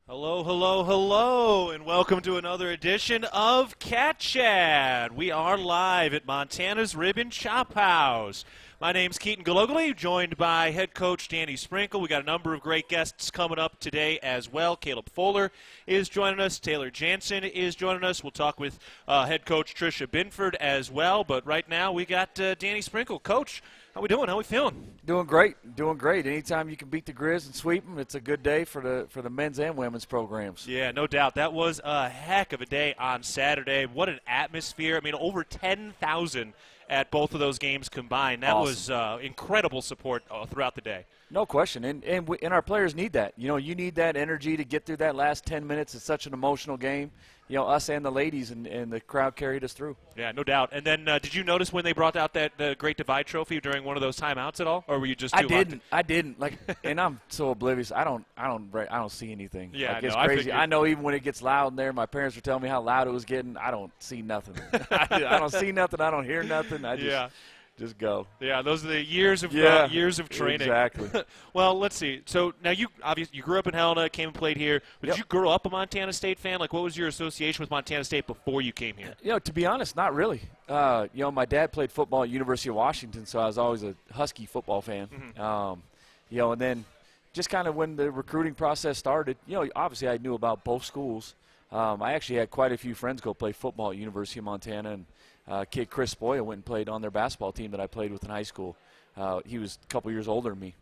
Hello, hello, hello, and welcome to another edition of Cat Chat. We are live at Montana's Rib and Chop House. My name's Keaton Galogly, joined by head coach Danny Sprinkle. We got a number of great guests coming up today as well. Caleb Fuller is joining us. Taylor Jansen is joining us. We'll talk with head coach Tricia Binford as well. But right now we got Danny Sprinkle. Coach, how we doing? How we feeling? Doing great. Anytime you can beat the Grizz and sweep them, it's a good day for the men's and women's programs. Yeah, no doubt. That was a heck of a day on Saturday. What an atmosphere. I mean, over 10,000 at both of those games combined. That Awesome. was incredible support throughout the day. No question, and our players need that. You know, you need that energy to get through that last 10 minutes. It's such an emotional game. You know, us and the ladies and the crowd carried us through. Yeah, no doubt. And then did you notice when they brought out the Great Divide Trophy during one of those timeouts at all, or were you just too I didn't. Like, and I'm so oblivious. I don't see anything. Yeah, like, it's no, I crazy. figured. I know even when it gets loud in there, my parents were telling me how loud it was getting. I don't see nothing. I don't see nothing. I don't hear nothing. I just go. Yeah, those are the years of training. Exactly. Well, let's see. So now you grew up in Helena, came and played here. But Yep. Did you grow up a Montana State fan? Like, what was your association with Montana State before you came here? You know, to be honest, not really. You know, my dad played football at University of Washington, so I was always a Husky football fan. You know, and then just kind of when the recruiting process started, you know, obviously I knew about both schools. I actually had quite a few friends go play football at University of Montana, and kid Chris Spoya went and played on their basketball team that I played with in high school. He was a couple years older than me.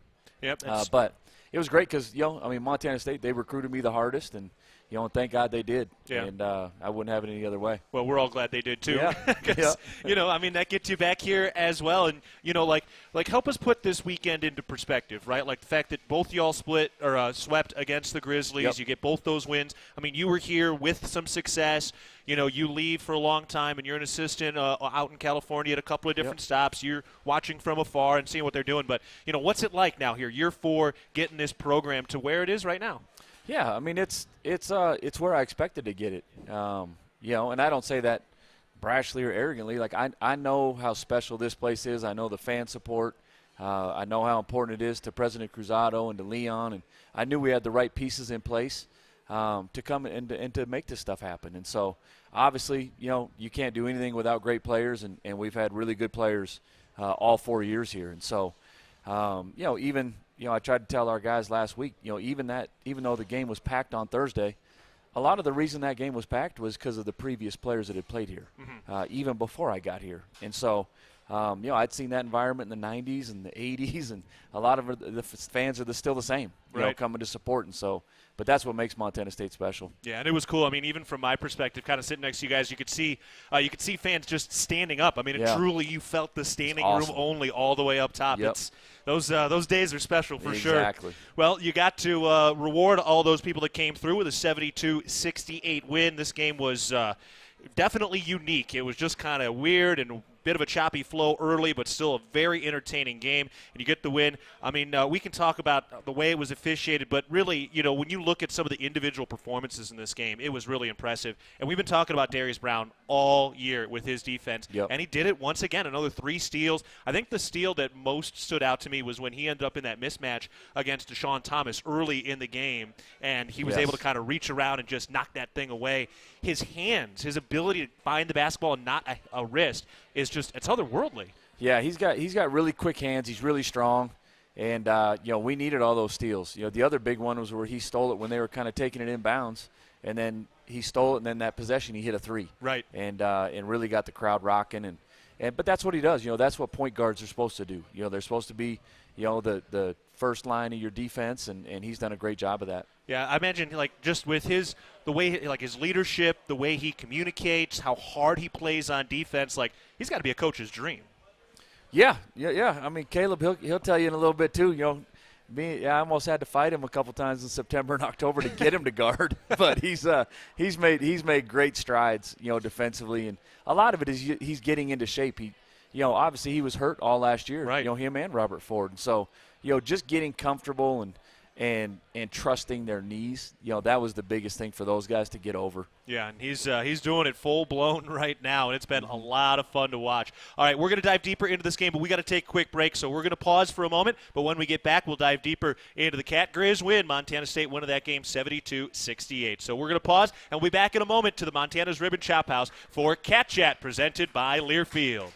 Yep. But it was great because, you know, I mean, Montana State, they recruited me the hardest, and, you know, and thank God they did. Yeah. And I wouldn't have it any other way. Well, we're all glad they did too. Yeah. 'Cause, Yeah. you know, I mean, that gets you back here as well. And, you know, like help us put this weekend into perspective, right? Like the fact that both y'all swept against the Grizzlies. Yep. You get both those wins. I mean, you were here with some success. You know, you leave for a long time, and you're an assistant out in California at a couple of different stops. You're watching from afar and seeing what they're doing. But, you know, what's it like now here, year 4, getting this program to where it is right now? Yeah, I mean it's where I expected to get it. You know, and I don't say that brashly or arrogantly. Like I know how special this place is. I know the fan support. I know how important it is to President Cruzado and to Leon, and I knew we had the right pieces in place to come and to make this stuff happen. And so obviously, you know, you can't do anything without great players, and we've had really good players all 4 years here. And so you know, even. You know, I tried to tell our guys last week, you know, even though the game was packed on Thursday, a lot of the reason that game was packed was because of the previous players that had played here, even before I got here. And so, you know, I'd seen that environment in the 90s and the 80s, and a lot of the fans are still the same, you know, coming to support. And so, but that's what makes Montana State special. Yeah, and it was cool. I mean, even from my perspective, kind of sitting next to you guys, you could see fans just standing up. I mean, Yeah. truly, you felt the standing awesome. room only all the way up top. Yep. It's those days are special for sure. Exactly. Well, you got to reward all those people that came through with a 72-68 win. This game was definitely unique. It was just kind of weird and a bit of a choppy flow early, but still a very entertaining game, and you get the win. I mean, we can talk about the way it was officiated, but really, you know, when you look at some of the individual performances in this game, it was really impressive. And we've been talking about Darius Brown all year with his defense, Yep. and he did it once again, another 3 steals. I think the steal that most stood out to me was when he ended up in that mismatch against Deshaun Thomas early in the game, and he was Yes. able to kind of reach around and just knock that thing away. His hands, his ability to find the basketball and not a wrist is just, it's otherworldly. Yeah, he's got really quick hands. He's really strong, and you know, we needed all those steals. You know, the other big one was where he stole it when they were kind of taking it inbounds, and then he stole it, and then that possession he hit a 3, Right. and really got the crowd rocking. And but that's what he does. You know, that's what point guards are supposed to do. You know, they're supposed to be, you know, the first line of your defense, and he's done a great job of that. Yeah, I imagine, like, just with his leadership, the way he communicates, how hard he plays on defense, like, he's got to be a coach's dream. Yeah. I mean, Caleb, he'll tell you in a little bit too. You know, I almost had to fight him a couple times in September and October to get him to guard, but he's made great strides, you know, defensively, and a lot of it is he's getting into shape. You know, obviously he was hurt all last year, right? You know, him and Robert Ford, and so, you know, just getting comfortable and and trusting their knees. That was the biggest thing for those guys to get over. Yeah, and he's doing it full blown right now, and it's been a lot of fun to watch. All right, we're going to dive deeper into this game, but we got to take a quick break, so we're going to pause for a moment. But when we get back, we'll dive deeper into the Cat Grizz win. Montana State win of that game, 72-68. So we're going to pause, and we'll be back in a moment to the Montana's Ribbon Chop House for Cat Chat, presented by Learfield.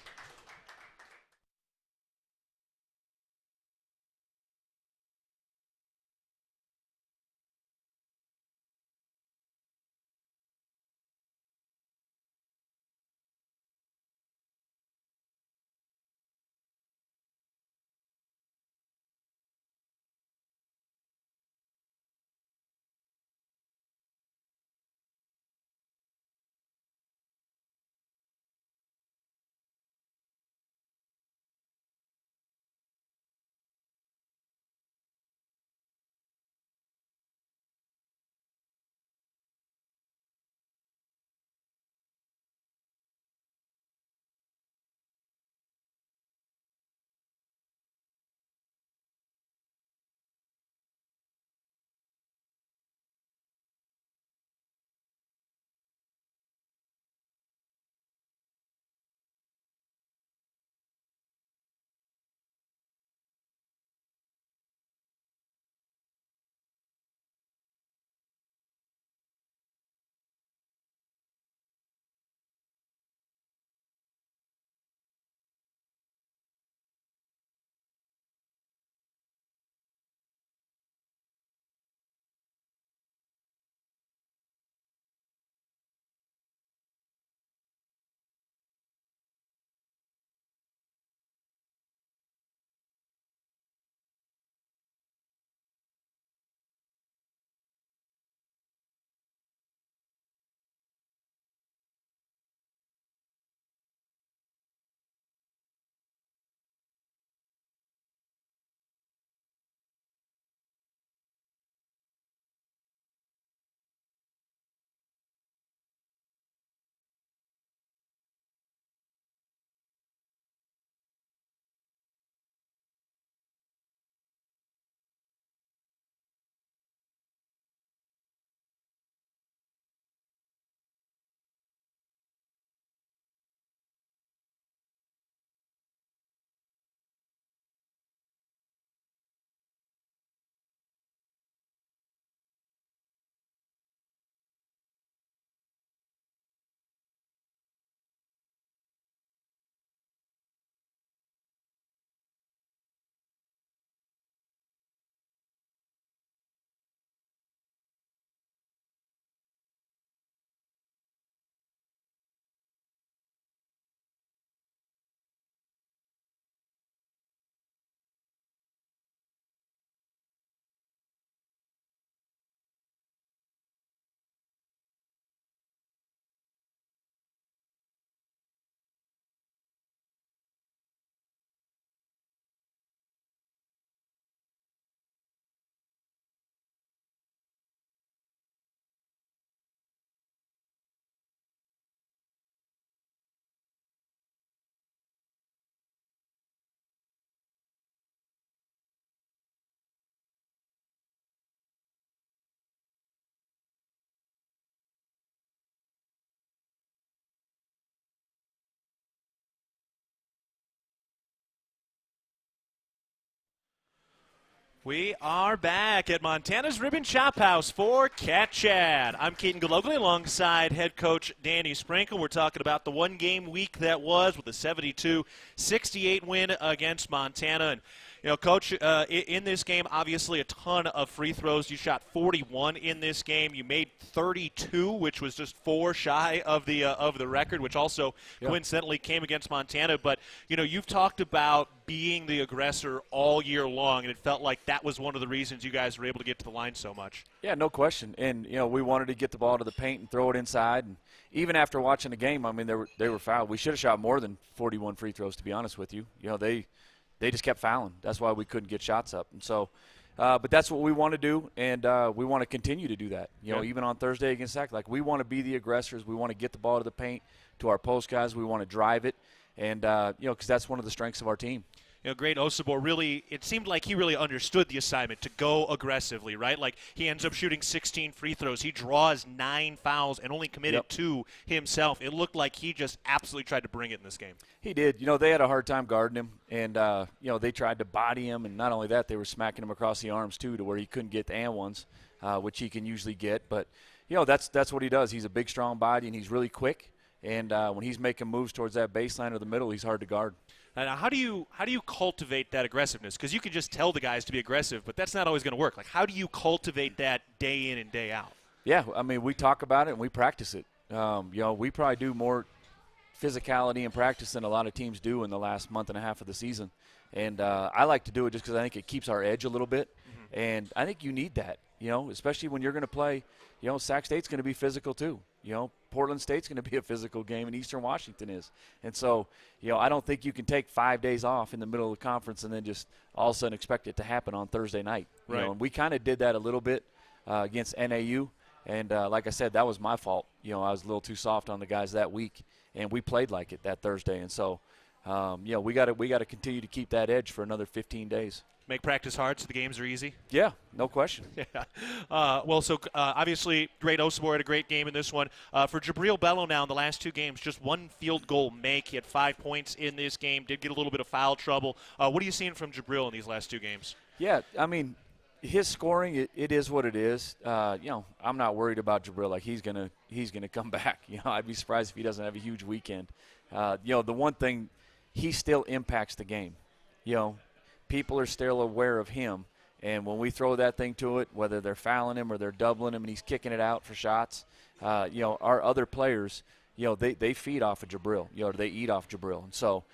We are back at Montana's Ribbon Chop House for Cat Chat. I'm Keaton Galogly alongside head coach Danny Sprinkle. We're talking about the one-game week that was with a 72-68 win against Montana. And, Coach, in this game, obviously a ton of free throws. You shot 41 in this game. You made 32, which was just 4 shy of the record, which also coincidentally came against Montana. But, you've talked about being the aggressor all year long, and it felt like that was one of the reasons you guys were able to get to the line so much. Yeah, no question. And, we wanted to get the ball to the paint and throw it inside. And even after watching the game, I mean, they were fouled. We should have shot more than 41 free throws, to be honest with you. They just kept fouling. That's why we couldn't get shots up. And so, but that's what we want to do, and we want to continue to do that. Even on Thursday against Sac, we want to be the aggressors. We want to get the ball to the paint, to our post guys. We want to drive it, and because that's one of the strengths of our team. Great Osibor really, it seemed like he really understood the assignment to go aggressively, right? Like he ends up shooting 16 free throws. He draws 9 fouls and only committed 2 himself. It looked like he just absolutely tried to bring it in this game. He did. They had a hard time guarding him, and, they tried to body him, and not only that, they were smacking him across the arms, too, to where he couldn't get the and ones, which he can usually get. But, that's what he does. He's a big, strong body, and he's really quick. And when he's making moves towards that baseline or the middle, he's hard to guard. Now, how do you cultivate that aggressiveness? Because you can just tell the guys to be aggressive, but that's not always going to work. Like, how do you cultivate that day in and day out? Yeah, I mean, we talk about it and we practice it. We probably do more physicality in practice than a lot of teams do in the last month and a half of the season. And I like to do it just because I think it keeps our edge a little bit. Mm-hmm. And I think you need that, especially when you're going to play. Sac State's going to be physical too. Portland State's going to be a physical game, and Eastern Washington is. And so, I don't think you can take 5 days off in the middle of the conference and then just all of a sudden expect it to happen on Thursday night. Right. And we kind of did that a little bit against NAU. And like I said, that was my fault. I was a little too soft on the guys that week, and we played like it that Thursday. And so, we got to continue to keep that edge for another 15 days. Make practice hard so the games are easy? Yeah, no question. Yeah. Obviously, Great Osibor had a great game in this one. For Jabril Bello now in the last 2 games, just 1 field goal make. He had 5 points in this game, did get a little bit of foul trouble. What are you seeing from Jabril in these last 2 games? Yeah, I memean, his scoring, it is what it is. I'm not worried about Jabril. Like, he's gonna come back. I'd be surprised if he doesn't have a huge weekend. The one thing, he still impacts the game. People are still aware of him. And when we throw that thing to it, whether they're fouling him or they're doubling him and he's kicking it out for shots, our other players, they feed off of Jabril. They eat off Jabril. And so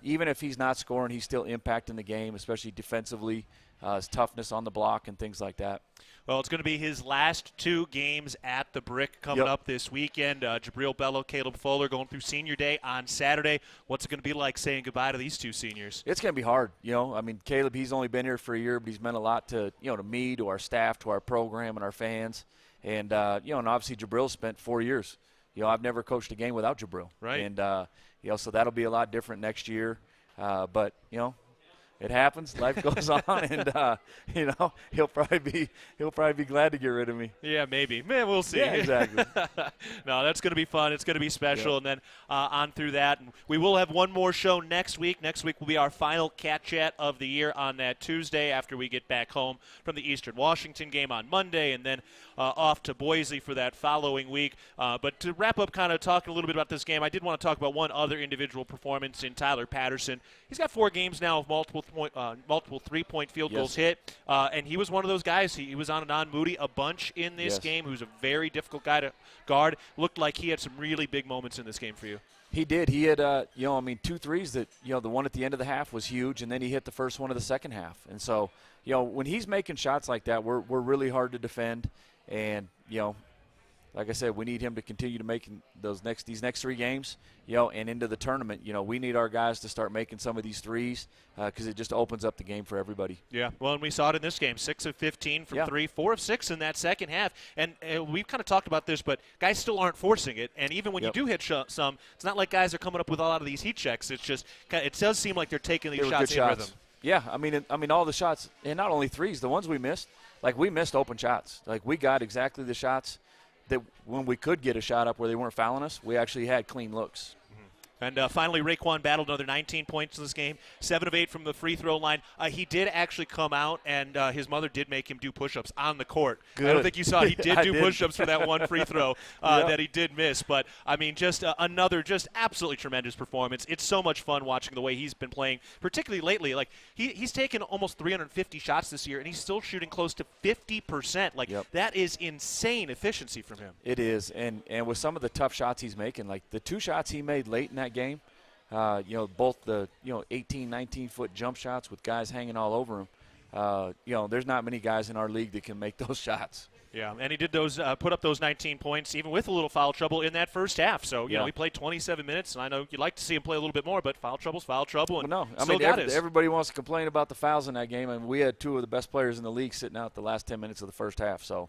even if he's not scoring, he's still impacting the game, especially defensively, his toughness on the block and things like that. Well, it's going to be his last 2 games at the Brick coming up this weekend. Jabril Bello, Caleb Fuller going through senior day on Saturday. What's it going to be like saying goodbye to these 2 seniors? It's going to be hard. I mean, Caleb, he's only been here for a year, but he's meant a lot to, to me, to our staff, to our program, and our fans. And, and obviously Jabril spent 4 years. I've never coached a game without Jabril. Right. And, so that'll be a lot different next year. But, it happens. Life goes on, and he'll probably be glad to get rid of me. Yeah, maybe. Man, we'll see. Yeah, exactly. No, that's going to be fun. It's going to be special, and then on through that. And we will have one more show next week. Next week will be our final Cat Chat of the year on that Tuesday after we get back home from the Eastern Washington game on Monday, and then off to Boise for that following week. But to wrap up, kind of talking a little bit about this game, I did want to talk about one other individual performance in Tyler Patterson. He's got 4 games now of multiple 3-point field goals hit, and he was one of those guys. He was on Anon Moody a bunch in this game, who's a very difficult guy to guard. Looked like he had some really big moments in this game for you. He did. He had, 2 threes that, the one at the end of the half was huge, and then he hit the first one of the second half. And so, when he's making shots like that, we're really hard to defend. And, like I said, we need him to continue to make these next 3 games, and into the tournament. We need our guys to start making some of these threes because it just opens up the game for everybody. Yeah, well, and we saw it in this game, 6 of 15 from 3, 4 of 6 in that second half. And we've kind of talked about this, but guys still aren't forcing it. And even when you do hit some, it's not like guys are coming up with a lot of these heat checks. It's just it does seem like they're taking these shots in rhythm. Yeah, I mean all the shots, and not only threes, the ones we missed. Like, we missed open shots. Like, we got exactly the shots that when we could get a shot up where they weren't fouling us, we actually had clean looks. And finally, Raekwon battled another 19 points in this game, 7 of 8 from the free throw line. He did actually come out, and his mother did make him do push-ups on the court. Good. I don't think you saw he did do push-ups for that one free throw that he did miss. But, I mean, just another just absolutely tremendous performance. It's so much fun watching the way he's been playing, particularly lately. Like, he's taken almost 350 shots this year, and he's still shooting close to 50%. Like, that is insane efficiency from him. It is, and with some of the tough shots he's making, like the 2 shots he made late in that game, both the 18, 19-foot jump shots with guys hanging all over him. There's not many guys in our league that can make those shots. Yeah, and he did those, put up those 19 points, even with a little foul trouble in that first half. So, you know, he played 27 minutes, and I know you'd like to see him play a little bit more, but foul trouble's foul trouble. And well, no, I mean, everybody wants to complain about the fouls in that game, and we had 2 of the best players in the league sitting out the last 10 minutes of the first half. So,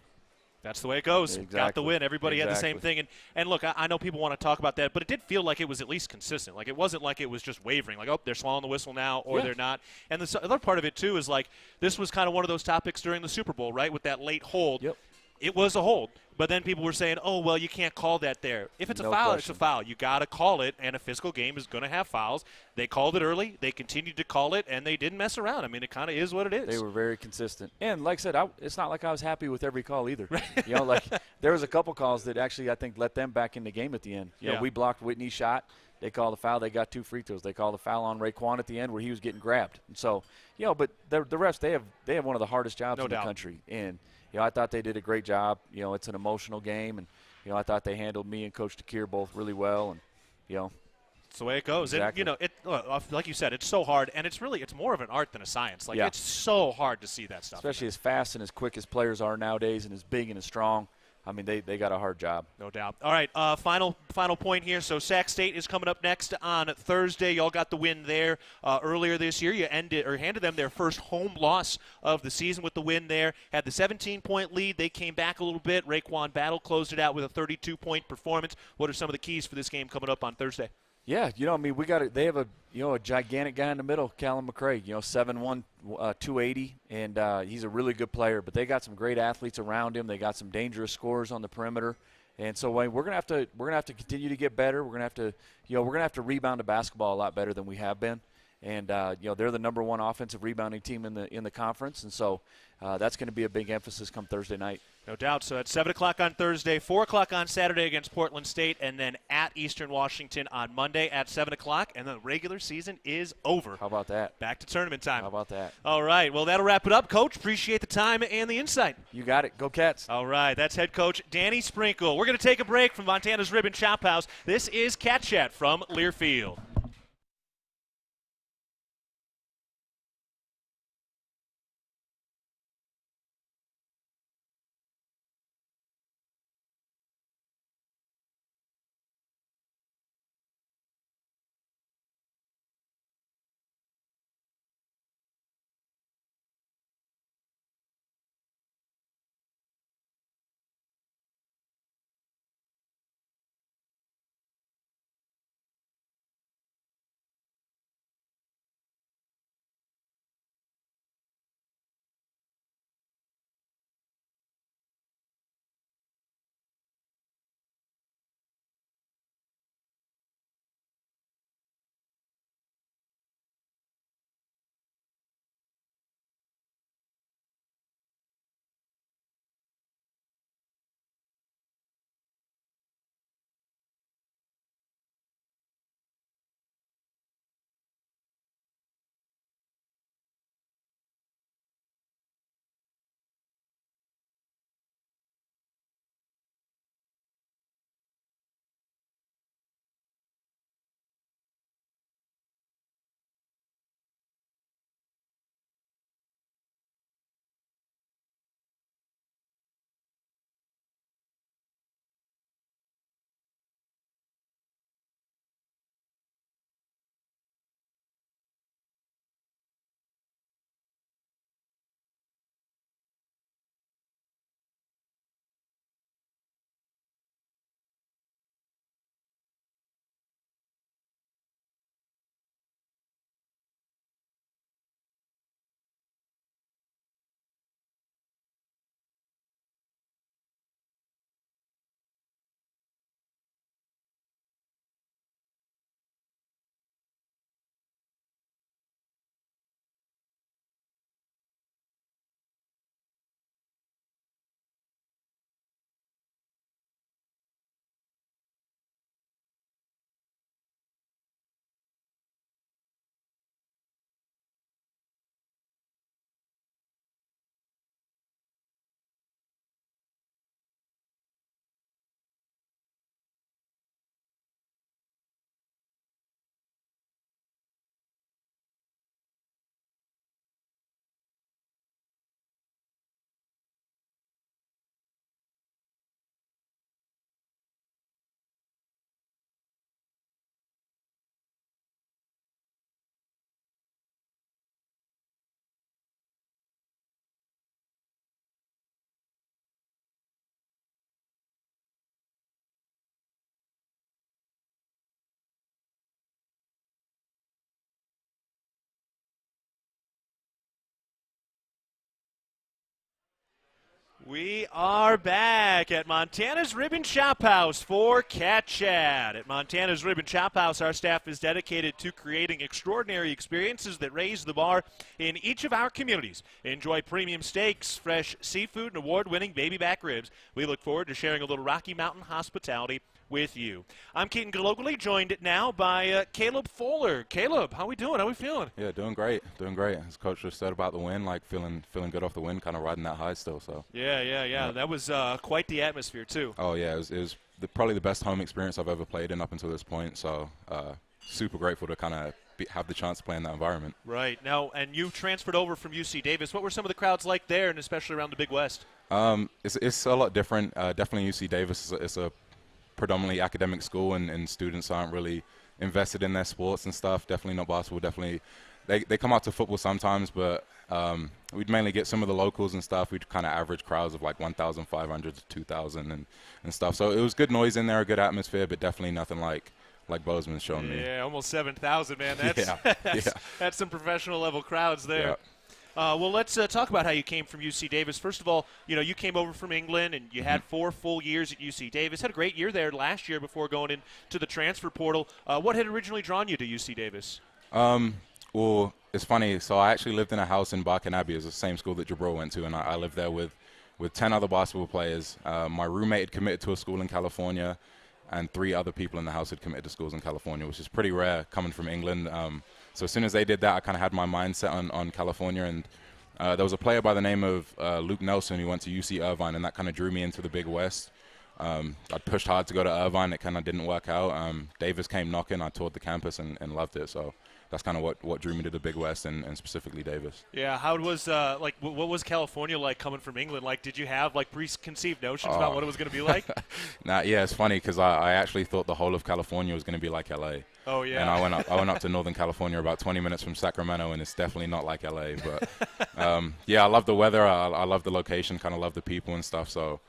That's the way it goes. Exactly. Got the win. Everybody had the Exactly. same thing. And look, I know people want to talk about that, but it did feel like it was at least consistent. Like it wasn't like it was just wavering. Like, oh, they're swallowing the whistle now, or Yeah. they're not. And the other part of it too is like this was kind of one of those topics during the Super Bowl, right? With that late hold. Yep. It was a hold. But then people were saying, oh, well, you can't call that there. If it's a No foul, question. it's a foul. You got to call it, and a physical game is going to have fouls. They called it early. They continued to call it, and they didn't mess around. I mean, it kind of is what it is. They were very consistent. And like I said, it's not like I was happy with every call either. You know, like there was a couple calls that actually I think let them back in the game at the end. You know, we blocked Whitney's shot. They called the foul. They got 2 free throws. They called the foul on Raekwon at the end where he was getting grabbed. And so, you know, but the refs, they have one of the hardest jobs No in doubt. the country. And, you know, I thought they did a great job. You know, it's an emotional game. And, you know, I thought they handled me and Coach DeKeer both really well. And, you know. It's the way it goes. Exactly. And, you know, like you said, it's so hard, and it's more of an art than a science. Like, it's so hard to see that stuff. Especially as fast and as quick as players are nowadays and as big and as strong. I mean, they got a hard job. No doubt. All right, final point here. So Sac State is coming up next on Thursday. Y'all got the win there earlier this year. You handed them their first home loss of the season with the win there. Had the 17-point lead. They came back a little bit. Raekwon Battle closed it out with a 32-point performance. What are some of the keys for this game coming up on Thursday? Yeah, you know, I mean, they have a gigantic guy in the middle, Callum McCray, you know, 7'1", 280, and he's a really good player. But they got some great athletes around him. They got some dangerous scorers on the perimeter, and so we're gonna have to continue to get better. We're gonna have to rebound the basketball a lot better than we have been. And you know, they're the number 1 offensive rebounding team in the conference, and so that's going to be a big emphasis come Thursday night. No doubt. So at 7 o'clock on Thursday, 4 o'clock on Saturday against Portland State, and then at Eastern Washington on Monday at 7 o'clock, and the regular season is over. How about that? Back to tournament time. How about that? All right. Well, that'll wrap it up, Coach. Appreciate the time and the insight. You got it. Go Cats. All right. That's head coach Danny Sprinkle. We're going to take a break from Montana's Ribbon Chop House. This is Cat Chat from Learfield. We are back at Montana's Ribbon Chop House for Cat Chat. At Montana's Ribbon Chop House, our staff is dedicated to creating extraordinary experiences that raise the bar in each of our communities. Enjoy premium steaks, fresh seafood, and award-winning baby back ribs. We look forward to sharing a little Rocky Mountain hospitality with you. I'm Keaton Galogly, joined now by Caleb Fuller. Caleb, how we doing? How we feeling? Yeah, doing great. As Coach just said about the win, like feeling good off the win, kind of riding that high still. So. Yeah. That was quite the atmosphere too. Oh yeah, it was probably the best home experience I've ever played in up until this point. So super grateful to kind of have the chance to play in that environment. Right now, and you transferred over from UC Davis. What were some of the crowds like there, and especially around the Big West? It's a lot different. Definitely UC Davis is a predominantly academic school, and students aren't really invested in their sports and stuff. Definitely not basketball. Definitely, they come out to football sometimes, but we'd mainly get some of the locals and stuff. We'd kind of average crowds of like 1,500 to 2,000 and stuff. So it was good noise in there, a good atmosphere, but definitely nothing like Bozeman's shown me. Yeah, almost 7,000, man. That's some professional level crowds there. Yeah. Well, let's talk about how you came from UC Davis. First of all, you came over from England, and you had 4 full years at UC Davis. Had a great year there last year before going into the transfer portal. What had originally drawn you to UC Davis? Well, it's funny. So I actually lived in a house in Barking Abbey. It's the same school that Jabril went to, and I lived there with 10 other basketball players. My roommate had committed to a school in California, and 3 other people in the house had committed to schools in California, which is pretty rare coming from England. So as soon as they did that, I kind of had my mind set on California. And there was a player by the name of Luke Nelson who went to UC Irvine, and that kind of drew me into the Big West. I pushed hard to go to Irvine. It kind of didn't work out. Davis came knocking. I toured the campus and loved it. So that's kind of what drew me to the Big West and specifically Davis. Yeah, how was what was California like coming from England? Like, did you have like preconceived notions about what it was going to be like? Yeah, it's funny because I actually thought the whole of California was going to be like LA. Oh yeah. And I went up to Northern California, about 20 minutes from Sacramento, and it's definitely not like LA. But yeah, I love the weather. I love the location. Kind of love the people and stuff. So.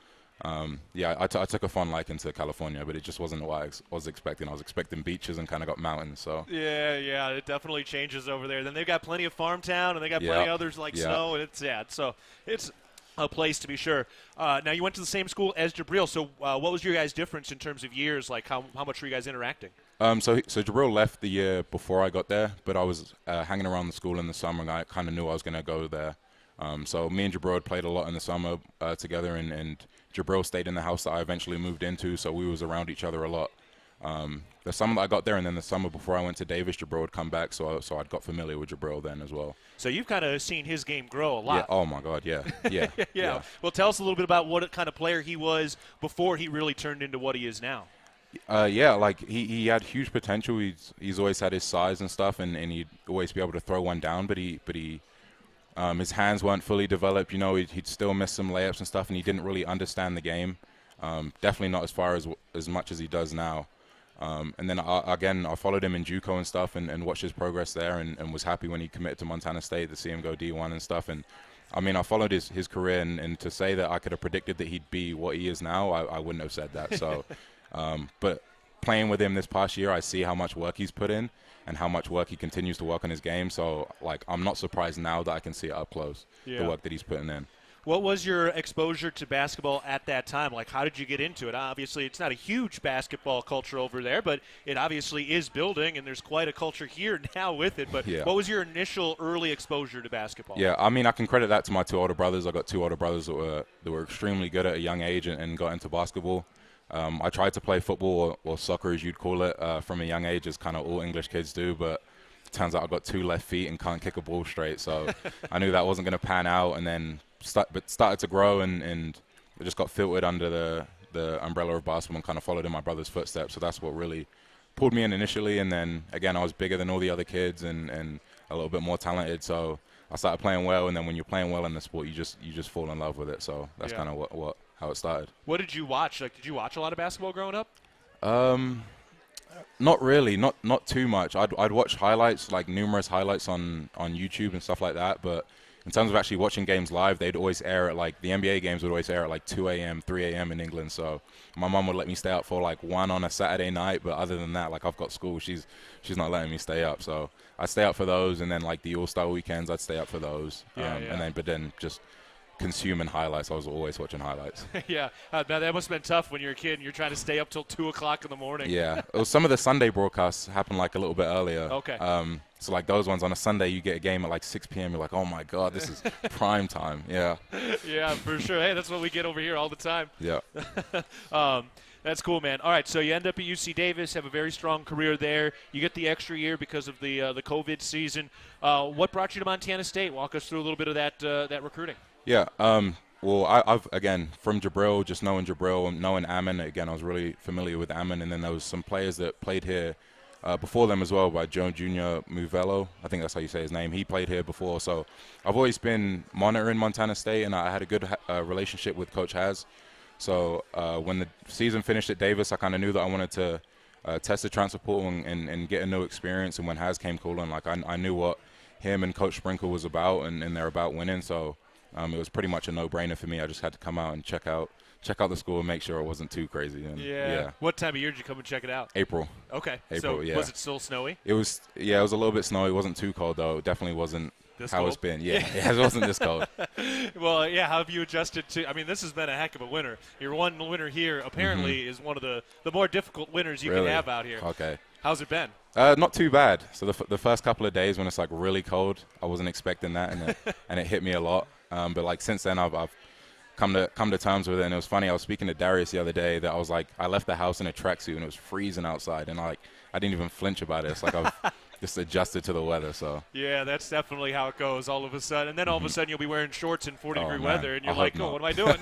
I took a fond liking to California, but it just wasn't what I was expecting. I was expecting beaches and kind of got mountains. So yeah, it definitely changes over there. Then they've got plenty of farm town, and they got plenty of others like snow, and it's a place to be sure. Now you went to the same school as Jabril, so what was your guys' difference in terms of years? Like how much were you guys interacting? So Jabril left the year before I got there, but I was hanging around the school in the summer, and I kind of knew I was going to go there. So me and Jabril had played a lot in the summer together, and Jabril stayed in the house that I eventually moved into, so we was around each other a lot. The summer that I got there, and then the summer before I went to Davis, Jabril would come back, so I'd got familiar with Jabril then as well. So you've kind of seen his game grow a lot. Yeah. Oh my God. Yeah. Yeah. Well, tell us a little bit about what kind of player he was before he really turned into what he is now. Like he had huge potential. He's always had his size and stuff, and he'd always be able to throw one down, but his hands weren't fully developed. He'd still miss some layups and stuff, and he didn't really understand the game. Definitely not as much as he does now. And then I followed him in JUCO and stuff, and watched his progress there, and was happy when he committed to Montana State to see him go D1 and stuff. And I mean, I followed his career, and to say that I could have predicted that he'd be what he is now, I wouldn't have said that. So, but playing with him this past year, I see how much work he's put in and how much work he continues to work on his game. So, I'm not surprised now that I can see it up close, the work that he's putting in. What was your exposure to basketball at that time? Like, how did you get into it? Obviously, it's not a huge basketball culture over there, but it obviously is building, and there's quite a culture here now with it. But what was your initial early exposure to basketball? Yeah, I mean, I can credit that to my 2 older brothers. I got 2 older brothers that were extremely good at a young age and got into basketball. I tried to play football or soccer, as you'd call it, from a young age, as kind of all English kids do, but it turns out I've got 2 left feet and can't kick a ball straight. So I knew that wasn't going to pan out, and then started to grow, and it just got filtered under the umbrella of basketball and kind of followed in my brother's footsteps. So that's what really pulled me in initially. And then, again, I was bigger than all the other kids and a little bit more talented. So I started playing well, and then when you're playing well in the sport, you just fall in love with it. So that's kind of how it started. What did you watch? Like, did you watch a lot of basketball growing up? Not really, not too much. I'd watch highlights, like numerous highlights on YouTube and stuff like that, but in terms of actually watching games live, they'd always air at the NBA games would always air at 2 a.m., 3 a.m. in England. So my mom would let me stay up for 1 on a Saturday night, but other than that, I've got school. She's not letting me stay up. So I'd stay up for those, and then the All-Star weekends, I'd stay up for those. But then just consuming highlights. I was always watching highlights. Yeah, man, that must have been tough when you're a kid and you're trying to stay up till 2 o'clock in the morning. Yeah, some of the Sunday broadcasts happen like a little bit earlier. Okay. So like those ones on a Sunday, you get a game at like 6 p.m. You're like, oh my God, this is prime time. Yeah. Yeah, for sure. Hey, that's what we get over here all the time. Yeah. That's cool, man. All right, so you end up at UC Davis, have a very strong career there. You get the extra year because of the COVID season. What brought you to Montana State? Walk us through a little bit of that recruiting. Yeah. Well, I've again from Jabril, just knowing Jabril and knowing Ammon. Again, I was really familiar with Ammon, and then there was some players that played here before them as well, by Joe Jr. Muvello. I think that's how you say his name. He played here before, so I've always been monitoring Montana State, and I had a good relationship with Coach Haz. So when the season finished at Davis, I kind of knew that I wanted to test the transfer portal and get a new experience. And when Haz came calling, like I knew what him and Coach Sprinkle was about, and they're about winning. So it was pretty much a no-brainer for me. I just had to come out and check out the school and make sure it wasn't too crazy. And, yeah. What time of year did you come and check it out? April. Okay. April, so yeah. Was it still snowy? It was a little bit snowy. It wasn't too cold, though. It definitely wasn't this how cold? it's been. Yeah, it wasn't this cold. Well, yeah, how have you adjusted to – I mean, this has been a heck of a winter. Your one winter here apparently is one of the more difficult winters you Really? can have out here. Okay. How's it been? Not too bad. So the first couple of days when it's like really cold, I wasn't expecting that, and it hit me a lot. But like since then, I've come to terms with it. And it was funny. I was speaking to Darius the other day that I was like, I left the house in a tracksuit and it was freezing outside, and I didn't even flinch about it. It's like I've just adjusted to the weather. So yeah, that's definitely how it goes. All of a sudden, and then all of a sudden you'll be wearing shorts in 40-degree weather, and you're like, "Oh, what am I doing?"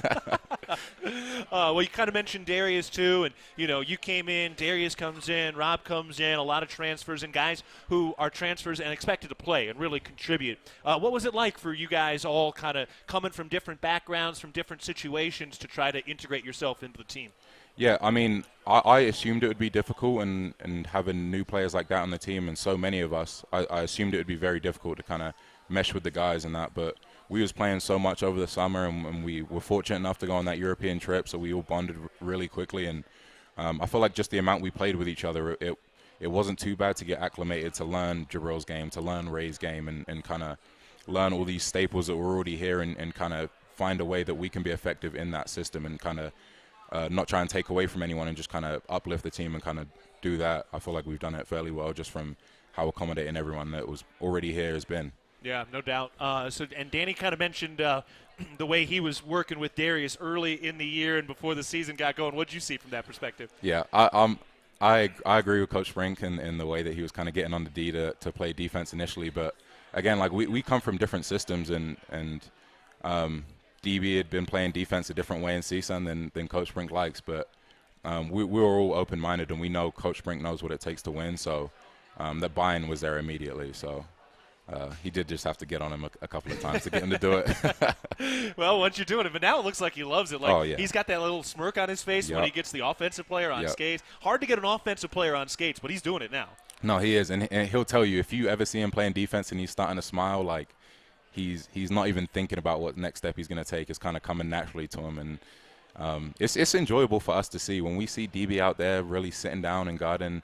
Well, you kind of mentioned Darius too, and you came in, Darius comes in, Rob comes in, a lot of transfers and guys who are transfers and expected to play and really contribute. What was it like for you guys all kind of coming from different backgrounds, from different situations to try to integrate yourself into the team? Yeah, I mean, I assumed it would be difficult, and having new players like that on the team, and so many of us, I assumed it would be very difficult to kind of mesh with the guys and that, but we was playing so much over the summer, and we were fortunate enough to go on that European trip, so we all bonded really quickly, and I feel like just the amount we played with each other, it wasn't too bad to get acclimated, to learn Jabril's game, to learn Ray's game, and kind of learn all these staples that were already here, and kind of find a way that we can be effective in that system, and kind of not try and take away from anyone, and just kind of uplift the team and kind of do that. I feel like we've done it fairly well, just from how accommodating everyone that was already here has been. Yeah, no doubt. And Danny kind of mentioned the way he was working with Darius early in the year and before the season got going. What did you see from that perspective? Yeah, I agree with Coach Sprink in the way that he was kind of getting on the D to play defense initially. But again, like we come from different systems, and DB had been playing defense a different way in CSUN than Coach Sprink likes. But we were all open-minded, and we know Coach Sprink knows what it takes to win. So that buy-in was there immediately. So. He did just have to get on him a couple of times to get him to do it. Well, once you're doing it, but now it looks like he loves it. Like yeah. He's got that little smirk on his face when he gets the offensive player on skates. Hard to get an offensive player on skates, but he's doing it now. No, he is, and he'll tell you if you ever see him playing defense and he's starting to smile, like he's not even thinking about what next step he's going to take. It's kind of coming naturally to him, and it's enjoyable for us to see when we see DB out there really sitting down and guarding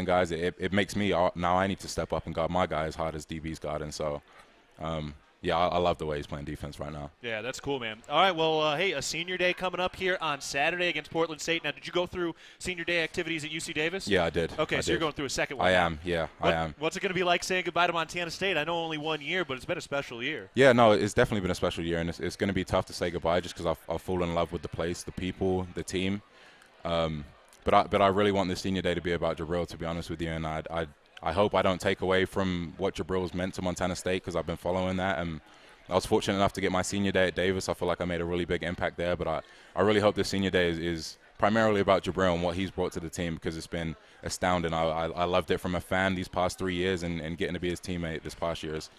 guys. It makes me now I need to step up and guard my guy as hard as DB's guarding. So, I love the way he's playing defense right now. Yeah, that's cool, man. All right, well, hey, a senior day coming up here on Saturday against Portland State. Now, did you go through senior day activities at UC Davis? Yeah, I did. Okay, so you're going through a second one. I am, yeah, I am. What's it going to be like saying goodbye to Montana State? I know only 1 year, but it's been a special year. Yeah, no, it's definitely been a special year, and it's going to be tough to say goodbye just because I've fallen in love with the place, the people, the team. But I really want this senior day to be about Jabril, to be honest with you, and I hope I don't take away from what Jabril's meant to Montana State, because I've been following that, and I was fortunate enough to get my senior day at Davis. I feel like I made a really big impact there, but I really hope this senior day is primarily about Jabril and what he's brought to the team, because it's been astounding. I loved it from a fan these past 3 years, and getting to be his teammate this past year is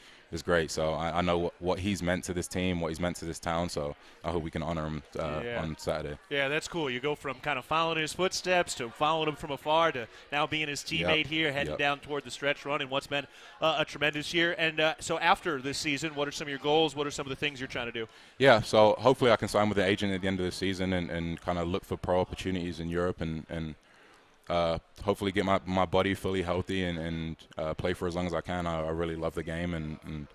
great. So I know what he's meant to this team, what he's meant to this town, so I hope we can honor him on Saturday. Yeah, that's cool. You go from kind of following his footsteps to following him from afar to now being his teammate here, heading down toward the stretch run in what's been a tremendous year. And so after this season, what are some of your goals? What are some of the things you're trying to do? Yeah, so hopefully I can sign with an agent at the end of the season and kind of look for pro opportunities in Europe and hopefully get my body fully healthy and play for as long as I can. I really love the game, and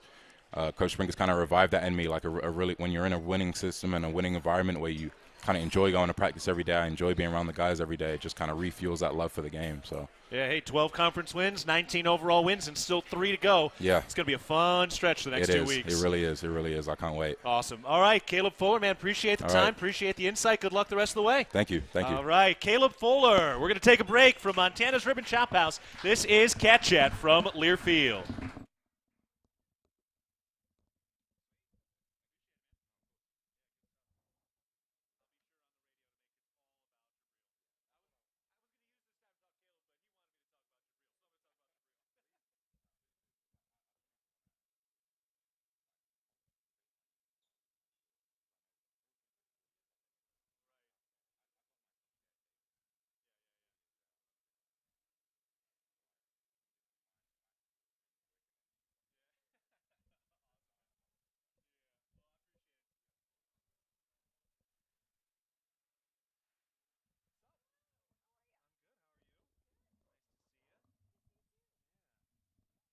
Coach Spring has kind of revived that in me, like a really when you're in a winning system and a winning environment where you kind of enjoy going to practice every day, I enjoy being around the guys every day. It just kind of refuels that love for the game. So. Yeah, hey, 12 conference wins, 19 overall wins, and still 3 to go. Yeah. It's going to be a fun stretch the next 2 weeks. It really is. It really is. I can't wait. Awesome. All right, Caleb Fuller, man, appreciate the All time. right. Appreciate the insight. Good luck the rest of the way. Thank you. Thank you. All right, Caleb Fuller. We're going to take a break from Montana's Ribbon Chop House. This is Cat Chat from Learfield. That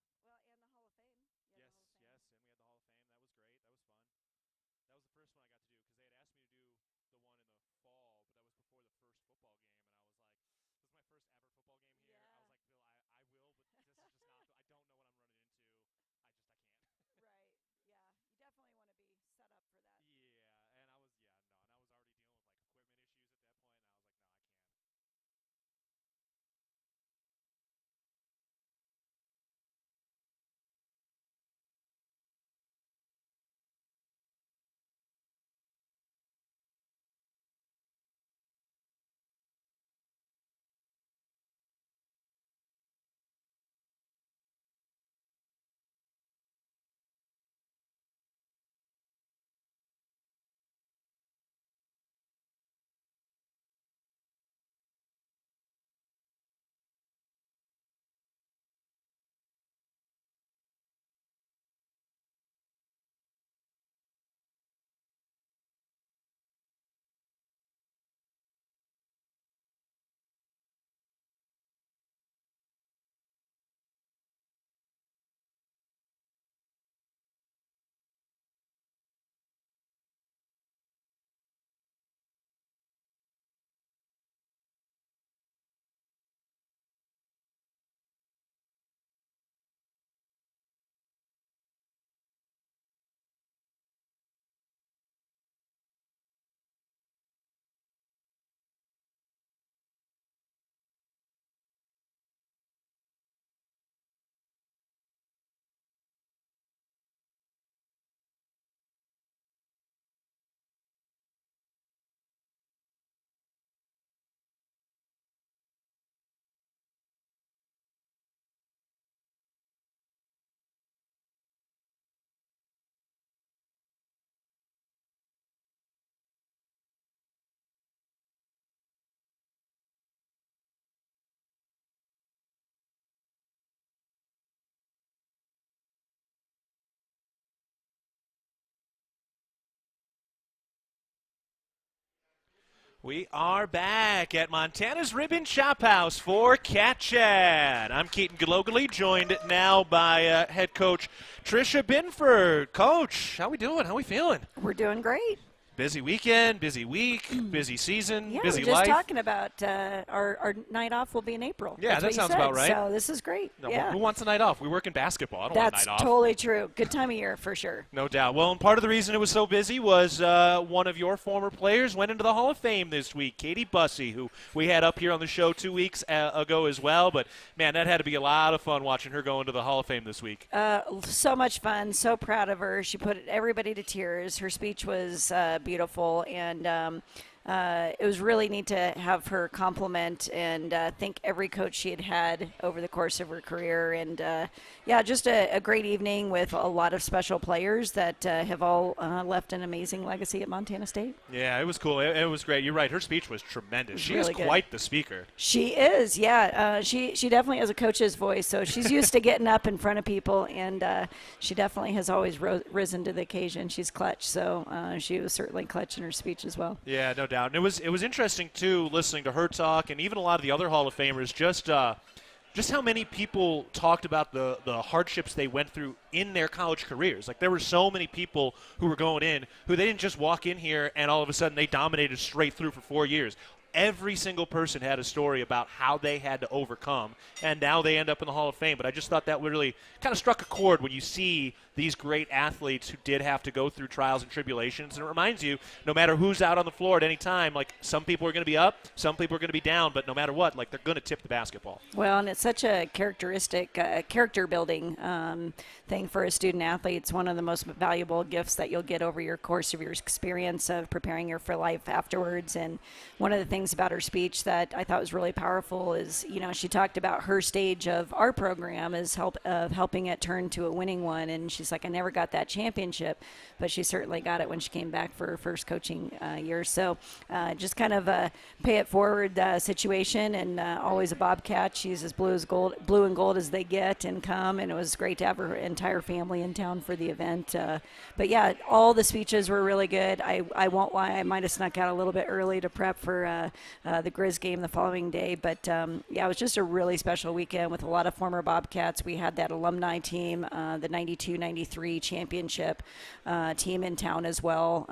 was the first one I got to do because they had asked me to do the one in the fall, but that was before the first football game, and I was like, "This is my first ever football game here." Yeah. I was like, "Bill, I will, but this is just not. I don't know what I'm running into. I can't." Right. Yeah. You definitely want to be set up for that. Yeah, and I was no, and I was already dealing with like equipment issues at that point, and I was like, "No, I can't." We are back at Montana's Ribbon Chop House for Cat Chat. I'm Keaton Galogly, joined now by head coach Tricia Binford. Coach, how we doing? How we feeling? We're doing great. Busy weekend, busy week, busy season, Yeah, busy we're just life. talking about our night off will be in April. Yeah, That's that what you sounds said. about right. So this is great. No, yeah. Who wants a night off? We work in basketball. I don't want a That's night off. totally true. Good time of year for sure. No doubt. Well, and part of the reason it was so busy was one of your former players went into the Hall of Fame this week, Katie Bussey, who we had up here on the show 2 weeks ago as well. But, man, that had to be a lot of fun watching her go into the Hall of Fame this week. So much fun. So proud of her. She put everybody to tears. Her speech was beautiful. And it was really neat to have her compliment and thank every coach she had had over the course of her career. And yeah, just a great evening with a lot of special players that have all left an amazing legacy at Montana State. Yeah, it was cool. It was great. You're right. Her speech was tremendous. She is really good. quite the speaker. She is, yeah. She definitely has a coach's voice, so she's used to getting up in front of people, and she definitely has always risen to the occasion. She's clutch, so she was certainly clutch in her speech as well. Yeah, no doubt. And it was interesting too, listening to her talk, and even a lot of the other Hall of Famers. Just how many people talked about the hardships they went through in their college careers. Like, there were so many people who were going in who they didn't just walk in here and all of a sudden they dominated straight through for 4 years. Every single person had a story about how they had to overcome, and now they end up in the Hall of Fame. But I just thought that really kind of struck a chord when you see these great athletes who did have to go through trials and tribulations. And it reminds you, no matter who's out on the floor at any time, like, some people are going to be up, some people are going to be down, but no matter what, like, they're going to tip the basketball. Well, and it's such a characteristic, character building thing for a student athlete. It's one of the most valuable gifts that you'll get over your course of your experience of preparing you for life afterwards. And one of the things about her speech that I thought was really powerful is, you know, she talked about her stage of our program as helping it turn to a winning one. And she's like, I never got that championship, but she certainly got it when she came back for her first coaching year. So just kind of a pay it forward situation, and always a Bobcat. She's as blue and gold as they get and come. And it was great to have her entire family in town for the event. But yeah, all the speeches were really good. I won't lie, I might have snuck out a little bit early to prep for the Grizz game the following day. But yeah, it was just a really special weekend with a lot of former Bobcats. We had that alumni team, the 92-93 championship team in town as well.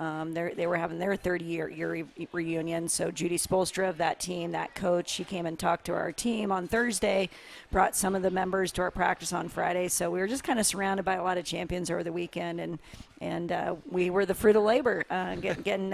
They were having their 30-year reunion. So Judy Spolstra of that team, that coach, she came and talked to our team on Thursday, brought some of the members to our practice on Friday. So we were just kind of surrounded by a lot of champions over the weekend, and we were the fruit of labor, getting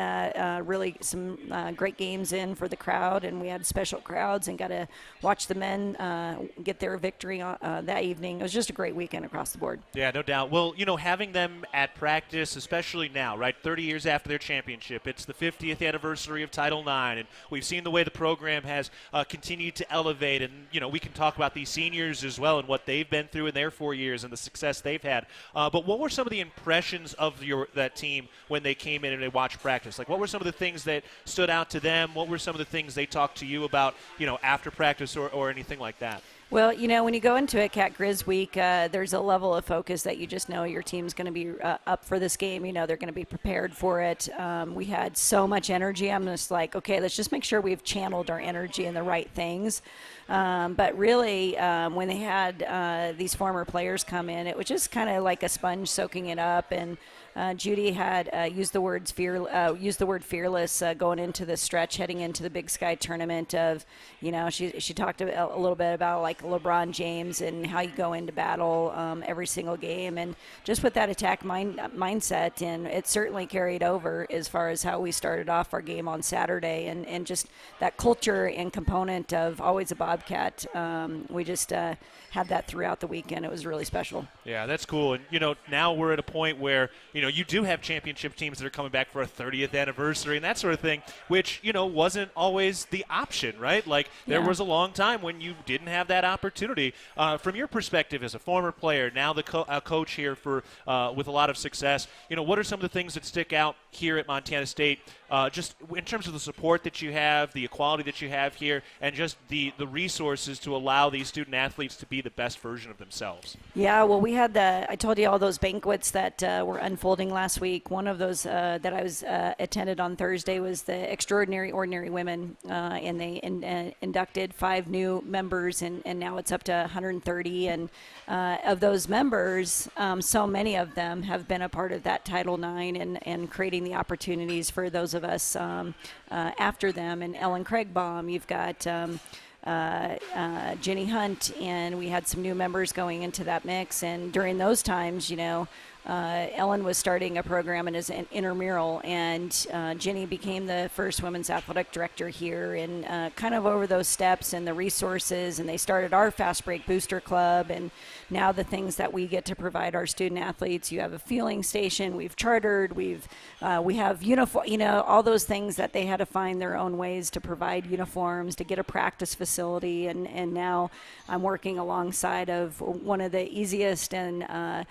really some great games in for the crowd, and we had special crowds and got to watch the men get their victory that evening. It was just a great weekend across the board. Yeah, no doubt. Well, you know, having them at practice, especially now, right, 30 years after their championship, it's the 50th anniversary of Title IX, and we've seen the way the program has continued to elevate, and, you know, we can talk about these seniors as well and what they've been through in their 4 years and the success they've had. But what were some of the impressions of that team when they came in and they watched practice? Like, what were some of the things that stood out to them? What were some of the things they talked to you about, you know, after practice or anything like that? Well, you know, when you go into a Cat Grizz week, there's a level of focus that you just know your team's going to be up for this game. You know, they're going to be prepared for it. We had so much energy. I'm just like, okay, let's just make sure we've channeled our energy in the right things. But really, when they had these former players come in, it was just kind of like a sponge soaking it up. And Judy had used the word fearless going into the stretch, heading into the Big Sky tournament. Of, you know, she talked a little bit about like LeBron James and how you go into battle every single game, and just with that attack mindset. And it certainly carried over as far as how we started off our game on Saturday, and just that culture and component of always a Bobcat. We just had that throughout the weekend. It was really special. Yeah, that's cool. And, you know, now we're at a point where, you know, you do have championship teams that are coming back for a 30th anniversary and that sort of thing, which, you know, wasn't always the option, right? Like, there was a long time when you didn't have that opportunity. From your perspective as a former player, now the coach here for with a lot of success, you know, what are some of the things that stick out here at Montana State, just in terms of the support that you have, the equality that you have here, and just the resources to allow these student athletes to be the best version of themselves? Yeah, well, we had I told you all those banquets that were unfolding last week. One of those that I was attended on Thursday was the Extraordinary Ordinary Women, and they inducted 5 new members, and now it's up to 130. And of those members, so many of them have been a part of that Title IX and creating the opportunities for those of us after them. And Ellen Craigbaum, you've got Jenny Hunt, and we had some new members going into that mix. And during those times, you know, Ellen was starting a program and is an intramural, and Jenny became the first women's athletic director here, and kind of over those steps and the resources, and they started our Fast Break Booster Club, and now the things that we get to provide our student athletes. You have a fueling station, we've chartered, we have uniform, all those things that they had to find their own ways to provide uniforms, to get a practice facility, and now I'm working alongside of one of the easiest and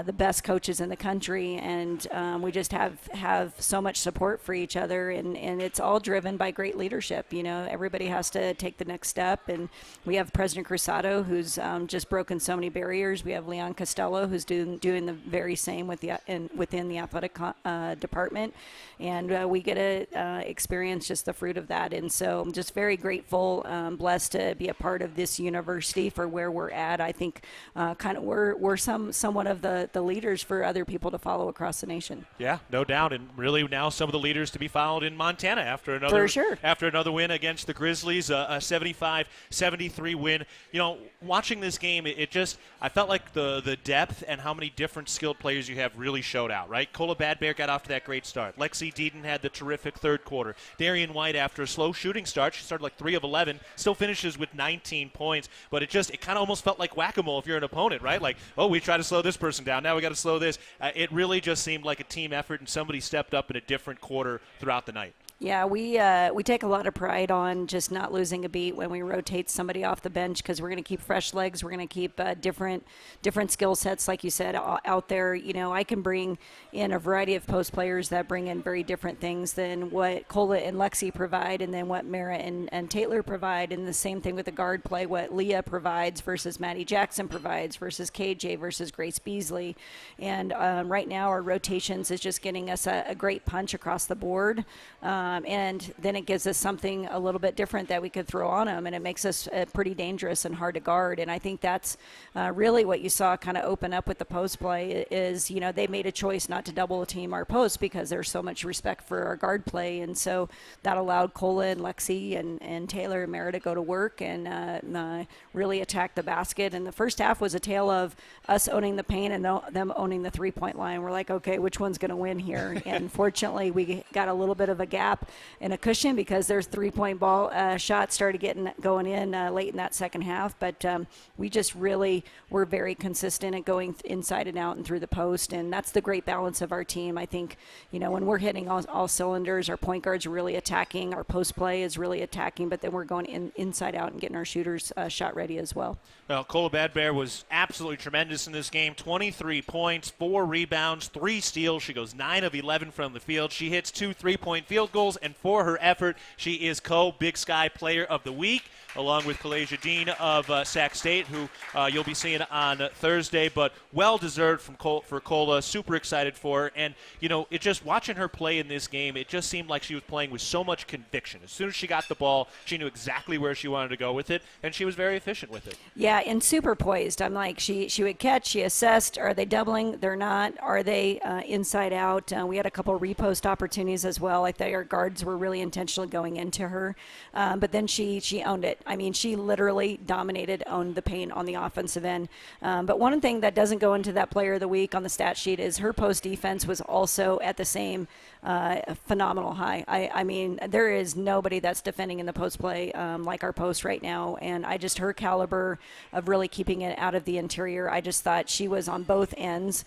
the best coaches in the country, and we just have so much support for each other, and it's all driven by great leadership. Everybody has to take the next step, and we have President Cruzado, who's just broken so many barriers. We have Leon Costello, who's doing the very same within the athletic department, and we get to experience just the fruit of that. And so I'm just very grateful, blessed to be a part of this university for where we're at. I think we're somewhat of the leaders for other people to follow across the nation. Yeah, no doubt, and really now some of the leaders to be followed in Montana after another win against the Grizzlies, a 75-73 win. Watching this game, I felt like the depth and how many different skilled players you have really showed out, right? Cola Badbear got off to that great start. Lexi Deaton had the terrific third quarter. Darian White, after a slow shooting start, she started like 3 of 11, still finishes with 19 points, but it kind of almost felt like whack-a-mole if you're an opponent, right? Like, we try to slow this person down, now we got to slow this. It really just seemed like a team effort, and somebody stepped up in a different quarter throughout the night. Yeah, we take a lot of pride on just not losing a beat when we rotate somebody off the bench, because we're going to keep fresh legs. We're going to keep different skill sets, like you said, out there. I can bring in a variety of post players that bring in very different things than what Cola and Lexi provide, and then what Mara and Taylor provide, and the same thing with the guard play, what Leah provides versus Maddie Jackson provides versus KJ versus Grace Beasley. And right now our rotations is just getting us a great punch across the board. And then it gives us something a little bit different that we could throw on them, and it makes us pretty dangerous and hard to guard. And I think that's really what you saw kind of open up with the post play is, they made a choice not to double team our post because there's so much respect for our guard play. And so that allowed Cola and Lexi and Taylor and Mara to go to work and really attack the basket. And the first half was a tale of us owning the paint and them owning the three-point line. We're like, okay, which one's going to win here? And fortunately, we got a little bit of a gap and a cushion because their three-point ball shots started going in late in that second half. But we just really were very consistent at going inside and out and through the post, and that's the great balance of our team. I think, when we're hitting all cylinders, our point guards are really attacking, our post play is really attacking, but then we're going inside out and getting our shooters shot ready as well. Well, Cola Badbear was absolutely tremendous in this game. 23 points, 4 rebounds, 3 steals. She goes 9 of 11 from the field. She hits 2 3-point field goals, and for her effort, she is Big Sky Player of the Week, along with Kalasia Dean of Sac State, who you'll be seeing on Thursday, but well-deserved for Cola. Super excited for her. And, it just watching her play in this game, it just seemed like she was playing with so much conviction. As soon as she got the ball, she knew exactly where she wanted to go with it, and she was very efficient with it. Yeah, and super poised. I'm like, she would catch, she assessed. Are they doubling? They're not. Are they inside out? We had a couple repost opportunities as well. I think our guards were really intentional going into her. But then she owned it. I mean, she literally owned the paint on the offensive end. But one thing that doesn't go into that Player of the Week on the stat sheet is her post defense was also at the same phenomenal high. I mean, there is nobody that's defending in the post play like our post right now. And her caliber of really keeping it out of the interior, I just thought she was on both ends,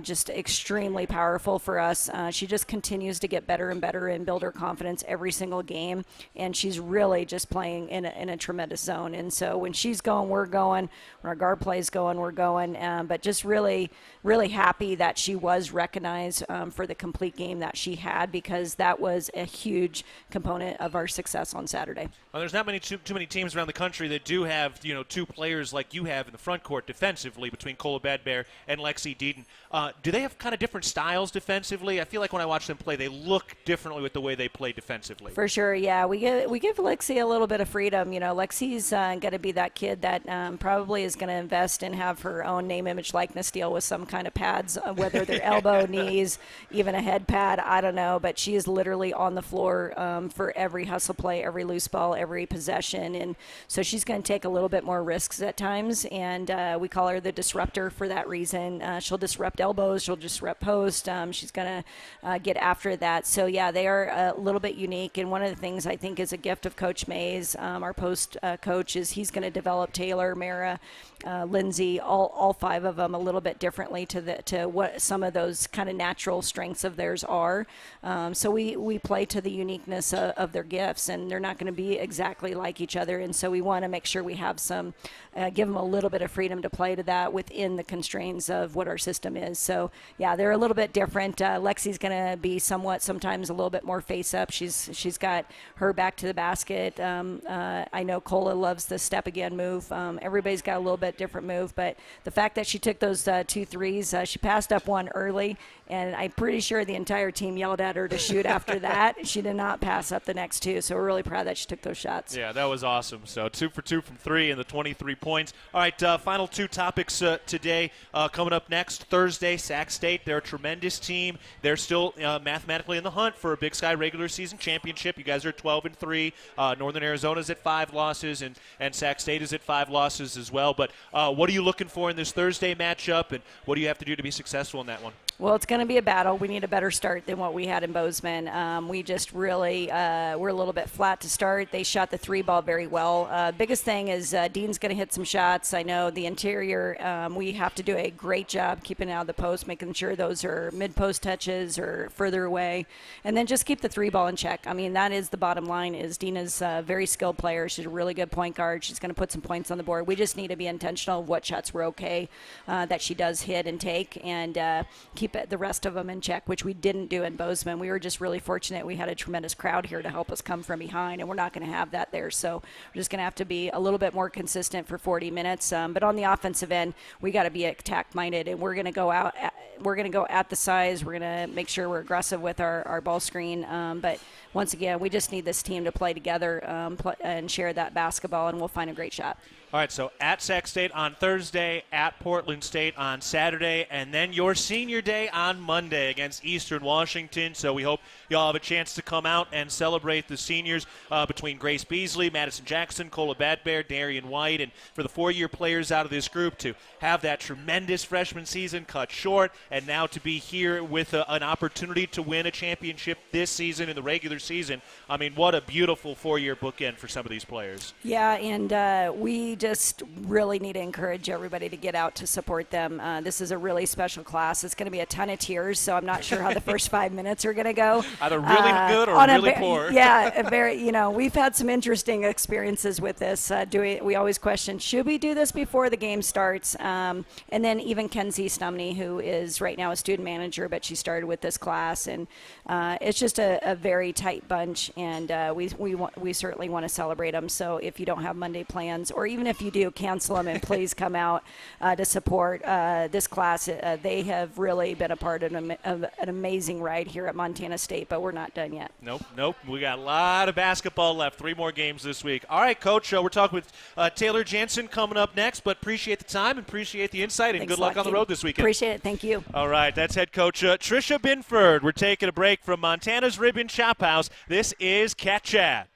just extremely powerful for us. She just continues to get better and better and build her confidence every single game. And she's really just playing in a tremendous zone. And so when she's going, we're going. When our guard play's going, we're going. But just really, really happy that she was recognized for the complete game that she had, because that was a huge component of our success on Saturday. Well, there's not too many teams around the country that do have, 2 players like you have in the front court defensively between Cola Badbear and Lexi Deaton. Do they have kind of different styles defensively? I feel like when I watch them play, they look differently with the way way they play defensively. For sure, yeah. We give Lexi a little bit of freedom. You know, Lexi's going to be that kid that probably is going to invest and have her own name, image, likeness deal with some kind of pads, whether they're elbow, knees, even a head pad. I don't know, but she is literally on the floor for every hustle play, every loose ball, every possession, and so she's going to take a little bit more risks at times. And we call her the disruptor for that reason. She'll disrupt elbows, she'll disrupt post. She's going to get after that. So yeah, they are a little bit unique. And one of the things I think is a gift of Coach Mays, our post coach, is he's going to develop Taylor, Mara, Lindsay, all five of them a little bit differently to what some of those kind of natural strengths of theirs are. So we play to the uniqueness of their gifts, and they're not going to be exactly like each other. And so we want to make sure we have some, give them a little bit of freedom to play to that within the constraints of what our system is. So yeah, they're a little bit different. Lexi's going to be sometimes a little bit more face up. She's got her back to the basket. I know Cola loves the step again move. Everybody's got a little bit different move, but the fact that she took those 2 threes, she passed up one early, and I'm pretty sure the entire team yelled at her to shoot after that. She did not pass up the next 2, so we're really proud that she took those shots. Yeah, that was awesome. So 2 for 2 from 3 and the 23 points. All right, final 2 topics today. Coming up next, Thursday, Sac State. They're a tremendous team. They're still mathematically in the hunt for a Big Sky regular season championship. You guys are 12-3. Northern Arizona's at 5 losses, and Sac State is at 5 losses as well. But what are you looking for in this Thursday matchup, and what do you have to do to be successful in that one? Well, it's going to be a battle. We need a better start than what we had in Bozeman. We just really we're a little bit flat to start. They shot the 3 ball very well. Biggest thing is Dean's going to hit some shots. I know the interior, we have to do a great job keeping it out of the post, making sure those are mid-post touches or further away, and then just keep the 3 ball in check. I mean, that is the bottom line. Is Dina's a very skilled player. She's a really good point guard. She's going to put some points on the board. We just need to be intentional of what shots were okay that she does hit and take, and keep the rest of them in check, which we didn't do in Bozeman. We were just really fortunate. We had a tremendous crowd here to help us come from behind, and we're not going to have that there. So we're just going to have to be a little bit more consistent for 40 minutes. But on the offensive end, we got to be attack-minded, and we're going to go out. We're going to go at the size. We're going to make sure we're aggressive with our ball screen. But once again, we just need this team to play together and share that basketball, and we'll find a great shot. All right, so at Sac State on Thursday, at Portland State on Saturday, and then your senior day on Monday against Eastern Washington. So we hope y'all have a chance to come out and celebrate the seniors between Grace Beasley, Madison Jackson, Cola Badbear, Darian White, and for the 4-year players out of this group to have that tremendous freshman season cut short, and now to be here with an opportunity to win a championship this season in the regular season. I mean, what a beautiful 4-year bookend for some of these players. Yeah, and we just really need to encourage everybody to get out to support them. This is a really special class. It's going to be a ton of tears, so I'm not sure how the first 5 minutes are going to go. Either really good or really poor. Yeah, we've had some interesting experiences with this. We always question, should we do this before the game starts? And then even Kenzie Stumney, who is right now a student manager, but she started with this class, and it's just a very tight bunch, and we certainly want to celebrate them. So if you don't have Monday plans, or even if you do, cancel them and please come out to support this class. They have really been a part of an amazing ride here at Montana State, but we're not done yet. Nope. We got a lot of basketball left. 3 more games this week. All right, Coach, we're talking with Taylor Jansen coming up next, but appreciate the time and appreciate the insight, and Thanks good luck on the road this weekend. Appreciate it. Thank you. All right, that's head coach Tricia Binford. We're taking a break from Montana's Rib and Chop House. This is Cat Chat.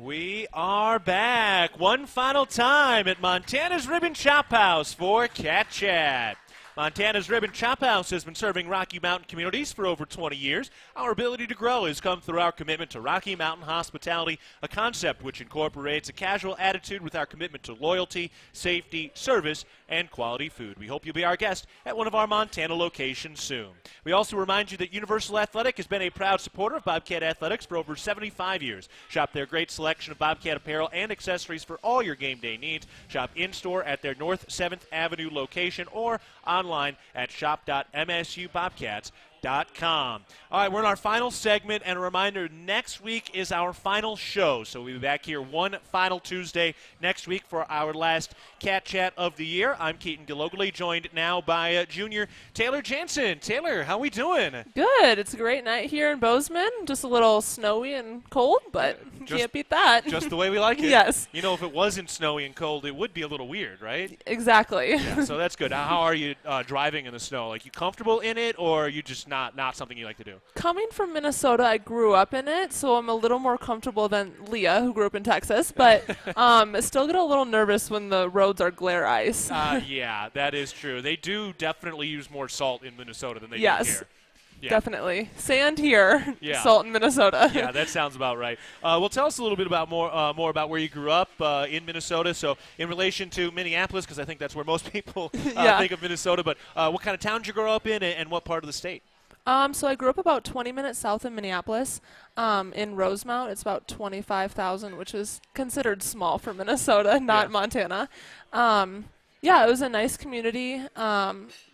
We are back one final time at Montana's Ribbon Chop House for Cat Chat. Montana's Ribbon Chop House has been serving Rocky Mountain communities for over 20 years. Our ability to grow has come through our commitment to Rocky Mountain hospitality, a concept which incorporates a casual attitude with our commitment to loyalty, safety, service, and quality food. We hope you'll be our guest at one of our Montana locations soon. We also remind you that Universal Athletic has been a proud supporter of Bobcat Athletics for over 75 years. Shop their great selection of Bobcat apparel and accessories for all your game day needs. Shop in-store at their North 7th Avenue location or online at shop.msubobcats.com. All right, we're in our final segment, and a reminder, next week is our final show. So we'll be back here one final Tuesday next week for our last Cat Chat of the year. I'm Keaton Galogly, joined now by junior Taylor Jansen. Taylor, how we doing? Good. It's a great night here in Bozeman. Just a little snowy and cold, but can't beat that. Just the way we like it. Yes. You know, if it wasn't snowy and cold, it would be a little weird, right? Exactly. Yeah, so that's good. Now, how are you driving in the snow? Like, you comfortable in it, or are you just not something you like to do? Coming from Minnesota, I grew up in it, so I'm a little more comfortable than Leah, who grew up in Texas, but still get a little nervous when the roads are glare ice. Yeah, that is true. They do definitely use more salt in Minnesota than they do Yes. here. Yeah. Definitely. Sand here, Yeah. salt in Minnesota. Yeah, that sounds about right. Well, tell us a little bit about more about where you grew up in Minnesota. So, in relation to Minneapolis, because I think that's where most people Yeah. think of Minnesota. But what kind of town did you grow up in, and what part of the state? So I grew up about 20 minutes south of Minneapolis, in Rosemount. It's about 25,000, which is considered small for Minnesota, not Yeah. Montana. Yeah, it was a nice community.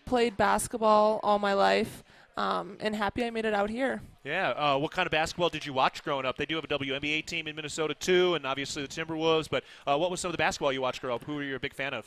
Played basketball all my life, and happy I made it out here. Yeah. What kind of basketball did you watch growing up? They do have a WNBA team in Minnesota, too, and obviously the Timberwolves. But what was some of the basketball you watched growing up? Who were you a big fan of?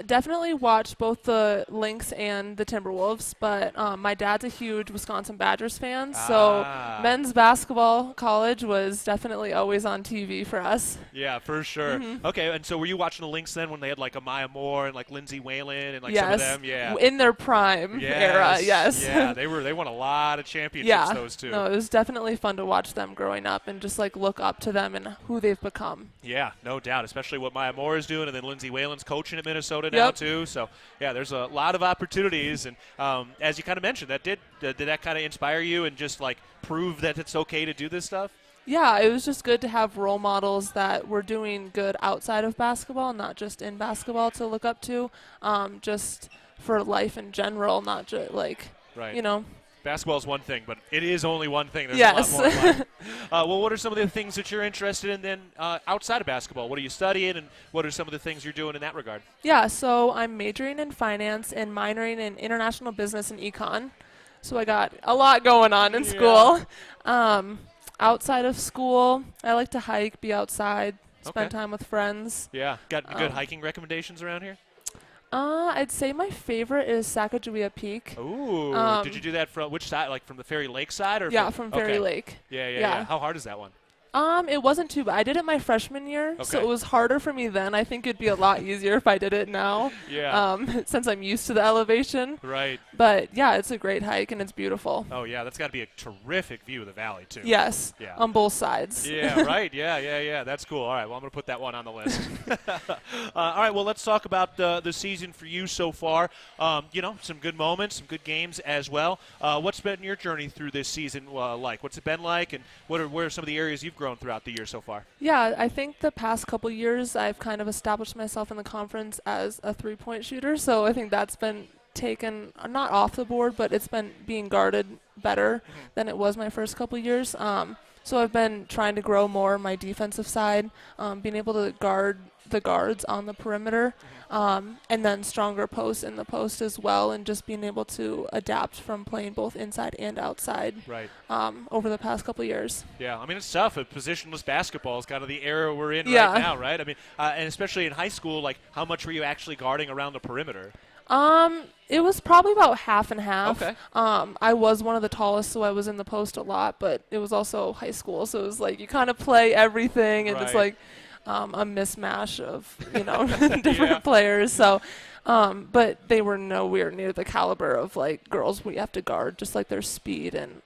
Definitely watched both the Lynx and the Timberwolves, but my dad's a huge Wisconsin Badgers fan, so men's basketball college was definitely always on TV for us. Yeah, for sure. Mm-hmm. Okay, and so were you watching the Lynx then when they had like Amaya Moore and like Lindsay Whalen and like Yes, some of them? Yeah. in their prime era, yes. Yeah, they won a lot of championships, Yeah, those two. no, it was definitely fun to watch them growing up and just like look up to them and who they've become. Yeah, no doubt, especially what Maya Moore is doing, and then Lindsay Whalen's coaching at Minnesota now Yep. too. So yeah, there's a lot of opportunities, and as you kind of mentioned, did that kind of inspire you and just like prove that it's okay to do this stuff? Yeah, it was just good to have role models that were doing good outside of basketball, not just in basketball, to look up to, just for life in general, not just like, Right. you know. Basketball is one thing, but it is only one thing. There's Yes. a lot more in life. Well, what are some of the things that you're interested in then outside of basketball? What are you studying, and what are some of the things you're doing in that regard? Yeah, so I'm majoring in finance and minoring in international business and econ. So I got a lot going on in school. Outside of school, I like to hike, be outside, spend Okay. time with friends. Yeah. Got good hiking recommendations around here? I'd say my favorite is Sacagawea Peak. Ooh. Did you do that from which side? Like from the Fairy Lake side? Or Yeah, from Fairy okay. Lake. Yeah. Yeah. How hard is that one? It wasn't too bad. I did it my freshman year, so Okay. it was harder for me then. I think it'd be a lot easier if I did it now. Yeah. Since I'm used to the elevation. Right. But yeah, it's a great hike and it's beautiful. Oh, yeah. That's got to be a terrific view of the valley, too. Yes, Yeah. on both sides. Yeah, right. Yeah. That's cool. All right. Well, I'm going to put that one on the list. All right. Well, let's talk about the season for you so far. Some good moments, some good games as well. What's been your journey through this season like? What's it been like, and where are some of the areas you've grown throughout the year so far? Yeah, I think the past couple years I've kind of established myself in the conference as a three-point shooter, so I think that's been taken not off the board, but it's been being guarded better than it was my first couple years. So I've been trying to grow more my defensive side, being able to guard the guards on the perimeter, and then stronger posts in the post as well, and just being able to adapt from playing both inside and outside Right. over the past couple years. Yeah, I mean, it's tough. Positionless basketball is kind of the era we're in Yeah. right now, right? I mean, and especially in high school, like, how much were you actually guarding around the perimeter? It was probably about half and half. Okay. I was one of the tallest, so I was in the post a lot, but it was also high school, so it was like you kind of play everything, and it's Right. like a mismatch of, different players. So, but they were nowhere near the caliber of like girls we have to guard, just like their speed and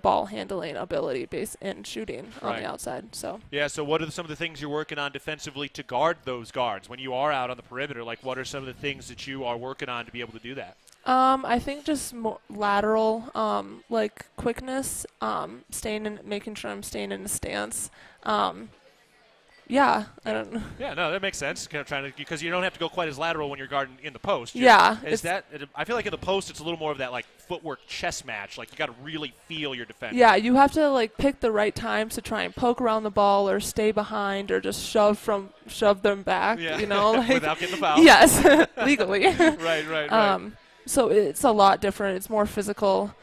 ball handling ability based in shooting on Right. the outside. So Yeah, so what are some of the things you're working on defensively to guard those guards when you are out on the perimeter? Like, what are some of the things that you are working on to be able to do that? I think just more lateral, like quickness, making sure I'm staying in a stance. Yeah, I don't know. Yeah, no, that makes sense. Kind of trying to, because you don't have to go quite as lateral when you're guarding in the post. Yeah, I feel like in the post it's a little more of that like footwork chess match. Like you got to really feel your defender. Yeah, you have to like pick the right times to try and poke around the ball or stay behind or just shove them back. Yeah. You know, like, Without getting the foul. Yes, legally. Right. So it's a lot different. It's more physical,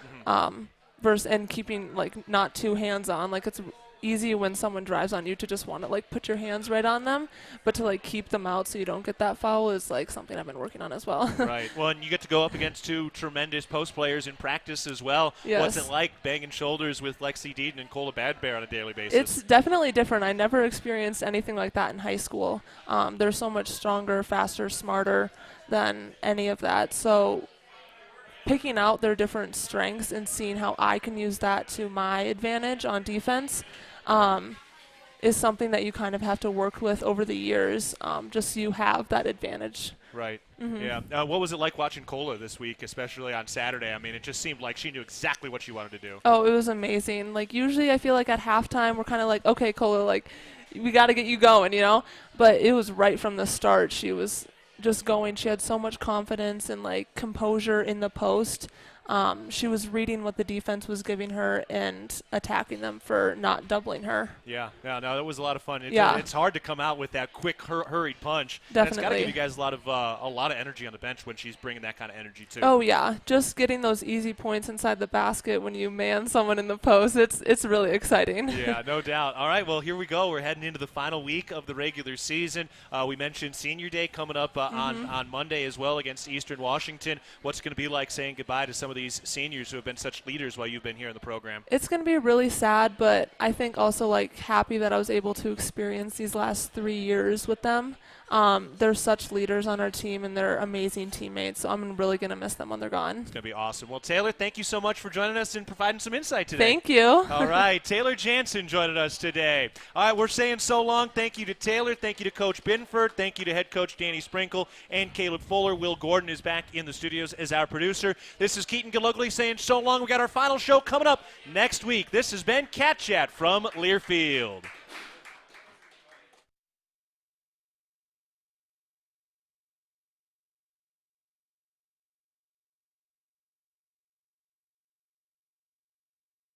versus and keeping like not too hands on. Like it's easy when someone drives on you to just want to like put your hands right on them, but to like keep them out so you don't get that foul is like something I've been working on as well. Right. Well, and you get to go up against two tremendous post players in practice as well. Yes. What's it like banging shoulders with Lexi Deaton and Cola Badbear on a daily basis? It's definitely different. I never experienced anything like that in high school. They're so much stronger, faster, smarter than any of that. So picking out their different strengths and seeing how I can use that to my advantage on defense is something that you kind of have to work with over the years, just so you have that advantage. Right. Mm-hmm. Yeah. What was it like watching Cola this week, especially on Saturday? I mean, it just seemed like she knew exactly what she wanted to do. Oh, it was amazing. Like usually I feel like at halftime we're kind of like, okay, Cola, like we got to get you going, you know? But it was right from the start. She was just going. She had so much confidence and like composure in the post. She was reading what the defense was giving her and attacking them for not doubling her. Yeah, no, that was a lot of fun. It's hard to come out with that quick, hurried punch. And it's got to Definitely. give you guys a lot of energy on the bench when she's bringing that kind of energy too. Oh yeah, just getting those easy points inside the basket when you man someone in the post. It's really exciting. Yeah, no doubt. All right, well, here we go. We're heading into the final week of the regular season. We mentioned Senior Day coming up on Monday as well against Eastern Washington. What's it going to be like saying goodbye to some of these seniors who have been such leaders while you've been here in the program? It's going to be really sad, but I think also like happy that I was able to experience these last 3 years with them. They're such leaders on our team, and they're amazing teammates, so I'm really going to miss them when they're gone. It's going to be awesome. Well, Taylor, thank you so much for joining us and providing some insight today. Thank you. All right, Taylor Jansen joining us today. All right, we're saying so long. Thank you to Taylor. Thank you to Coach Binford. Thank you to head coach Danny Sprinkle and Caleb Fuller. Will Gordon is back in the studios as our producer. This is Keaton Galugly saying so long. We got our final show coming up next week. This has been Cat Chat from Learfield.